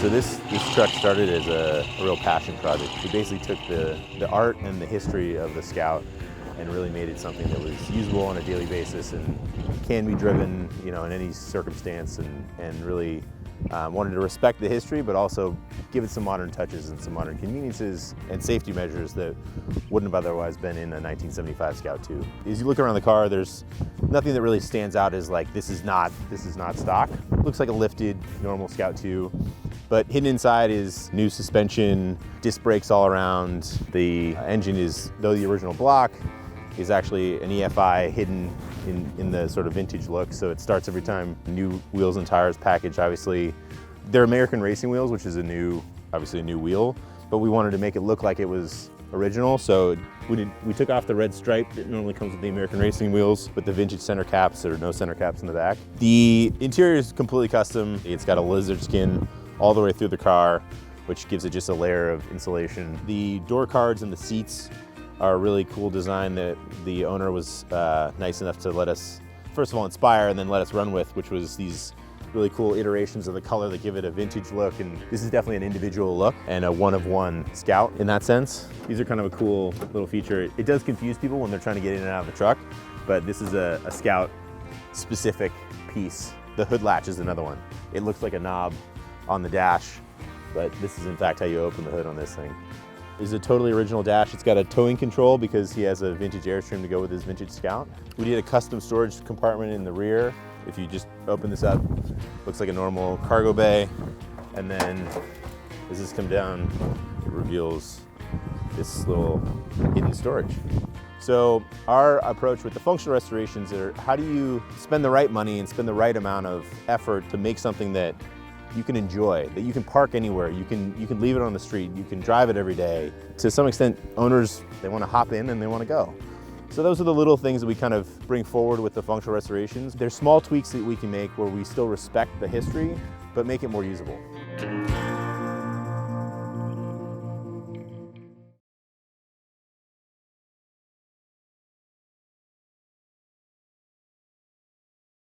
So this truck started as a real passion project. We basically took the art and the history of the Scout and really made it something that was usable on a daily basis and can be driven, in any circumstance, and really wanted to respect the history, but also give it some modern touches and some modern conveniences and safety measures that wouldn't have otherwise been in a 1975 Scout 2. As you look around the car, there's nothing that really stands out as like, this is not stock. It looks like a lifted, normal Scout 2. But hidden inside is new suspension, disc brakes all around. The engine is, though the original block, is actually an EFI hidden in the sort of vintage look. So it starts every time. New wheels and tires package, obviously. They're American racing wheels, which is obviously a new wheel, but we wanted to make it look like it was original. So we took off the red stripe that normally comes with the American racing wheels with the vintage center caps. There are no center caps in the back. The interior is completely custom. It's got a lizard skin all the way through the car, which gives it just a layer of insulation. The door cards and the seats are a really cool design that the owner was nice enough to let us, first of all, inspire and then let us run with, which was these really cool iterations of the color that give it a vintage look. And this is definitely an individual look and a one-of-one Scout in that sense. These are kind of a cool little feature. It does confuse people when they're trying to get in and out of the truck, but this is a Scout specific piece. The hood latch is another one. It looks like a knob on the dash, but this is in fact how you open the hood on this thing. This is a totally original dash. It's got a towing control because he has a vintage Airstream to go with his vintage Scout. We did a custom storage compartment in the rear. If you just open this up, looks like a normal cargo bay. And then as this comes down, it reveals this little hidden storage. So our approach with the functional restorations are, how do you spend the right money and spend the right amount of effort to make something that you can enjoy, that you can park anywhere, you can leave it on the street, you can drive it every day. To some extent, owners, they want to hop in and they want to go. So those are the little things that we kind of bring forward with the functional restorations. There's small tweaks that we can make where we still respect the history, but make it more usable.